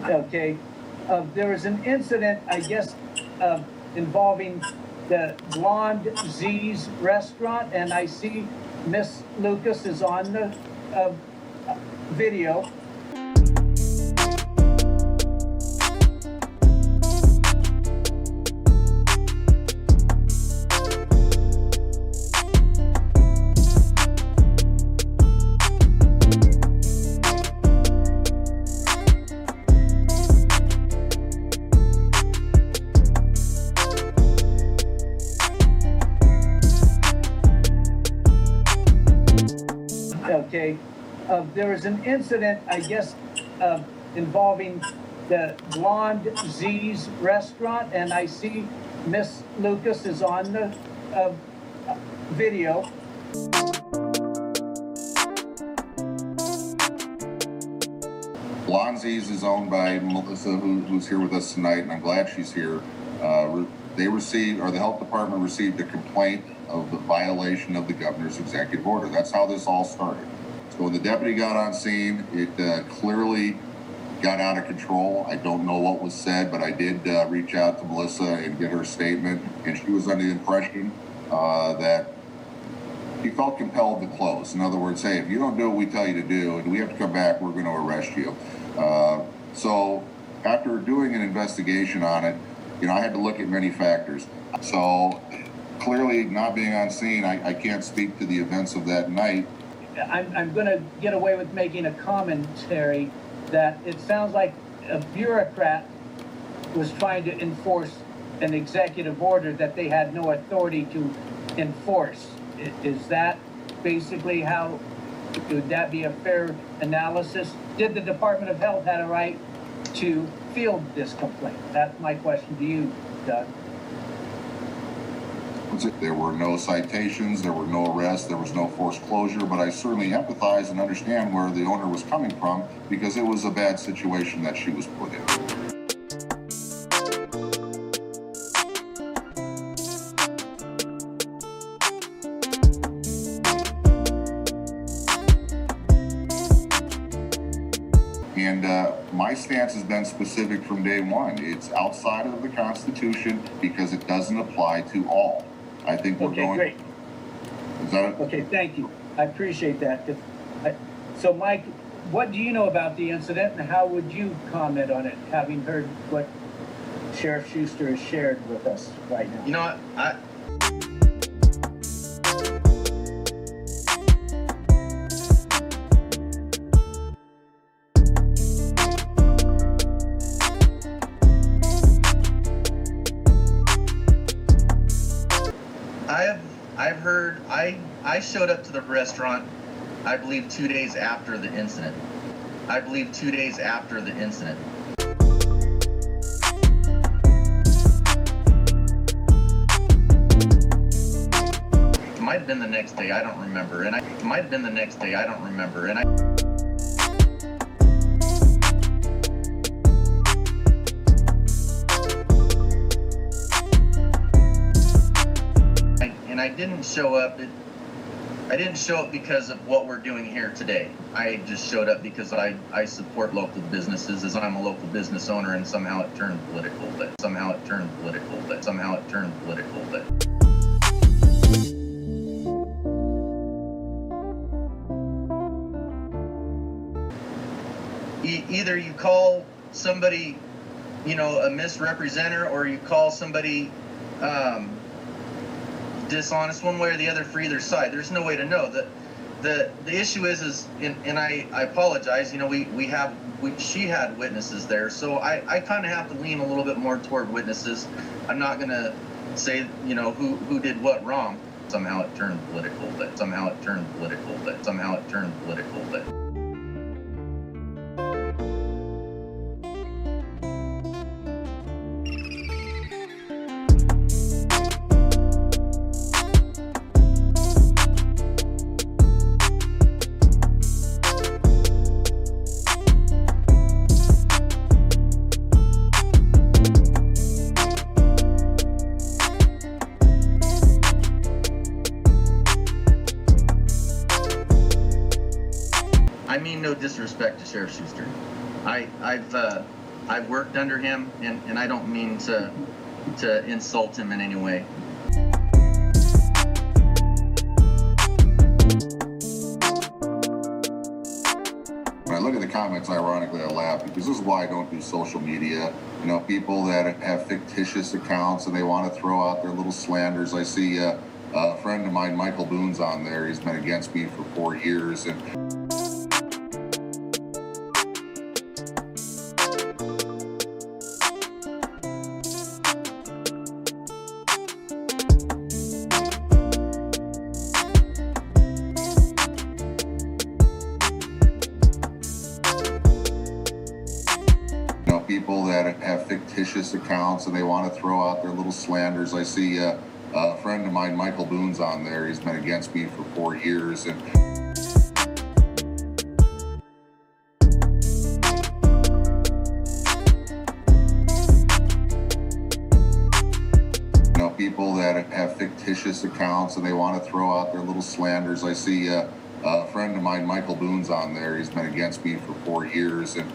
Okay. There was an incident, I guess, involving the BlondZee's restaurant, and I see Miss Lucas is on the video. Okay. There was an incident, I guess, involving the BlondZee's restaurant, and I see Miss Lucas is on the video. BlondZee's is owned by Melissa, who's here with us tonight, and I'm glad she's here. They received, or the health department received, a complaint of the violation of the governor's executive order. That's how this all started. So when the deputy got on scene, it clearly got out of control. I don't know what was said, but I did reach out to Melissa and get her statement, and she was under the impression that she felt compelled to close. In other words, hey, if you don't do what we tell you to do and we have to come back, we're going to arrest you. So after doing an investigation on it, I had to look at many factors. So clearly, not being on scene, I can't speak to the events of that night. I'm going to get away with making a commentary that it sounds like a bureaucrat was trying to enforce an executive order that they had no authority to enforce. Is that basically how, would that be a fair analysis? Did the Department of Health have a right to field this complaint? That's my question to you, Doug. There were no citations, there were no arrests, there was no forced closure, but I certainly empathize and understand where the owner was coming from, because it was a bad situation that she was put in. And my stance has been specific from day one. It's outside of the Constitution because it doesn't apply to all. I think we're going. Great. Is that okay? Thank you. I appreciate that. So, Mike, what do you know about the incident, and how would you comment on it, having heard what Sheriff Schuster has shared with us right now? You know, I've heard, I showed up to the restaurant, I believe 2 days after the incident. It might have been the next day, I don't remember. And I didn't show up. I didn't show up because of what we're doing here today. I just showed up because I support local businesses, as I'm a local business owner, and somehow it turned political. Either you call somebody, a misrepresenter, or you call somebody dishonest, one way or the other, for either side. There's no way to know. The issue is and I apologize, she had witnesses there, so I kind of have to lean a little bit more toward witnesses. I'm not gonna say who did what wrong. Somehow it turned political. I mean no disrespect to Sheriff Schuster. I've worked under him, and I don't mean to insult him in any way. When I look at the comments, ironically, I laugh because this is why I don't do social media. You know, people that have fictitious accounts and they want to throw out their little slanders. I see a friend of mine, Michael Boone's on there. He's been against me for 4 years. And people that have fictitious accounts and they want to throw out their little slanders. I see a friend of mine, Michael Boone's on there. He's been against me for 4 years. And people that have fictitious accounts and they want to throw out their little slanders. I see a friend of mine, Michael Boone's on there. He's been against me for 4 years. And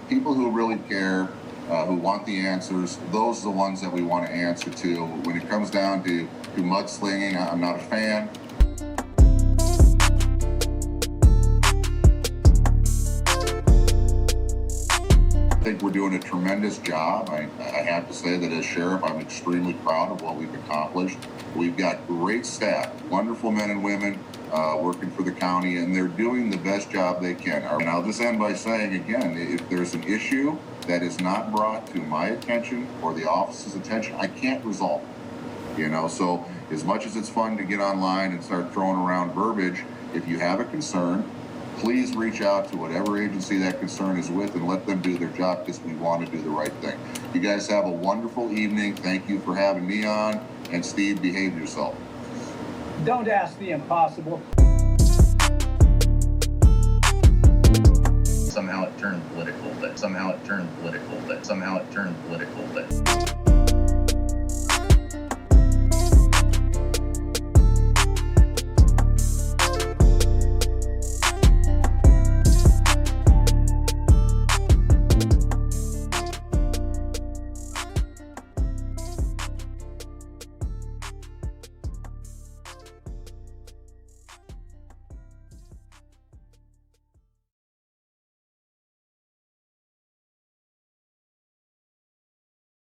people who really care, who want the answers, those are the ones that we want to answer to. When it comes down to mudslinging, I'm not a fan. I think we're doing a tremendous job. I have to say that as sheriff, I'm extremely proud of what we've accomplished. We've got great staff, wonderful men and women working for the county, and they're doing the best job they can. And I'll just end by saying again, if there's an issue that is not brought to my attention or the office's attention, I can't resolve it. You know, so as much as it's fun to get online and start throwing around verbiage, if you have a concern, please reach out to whatever agency that concern is with and let them do their job, because we want to do the right thing. You guys have a wonderful evening. Thank you for having me on. And Steve, behave yourself. Don't ask the impossible. Somehow it turned political, but somehow it turned political, but somehow it turned political, but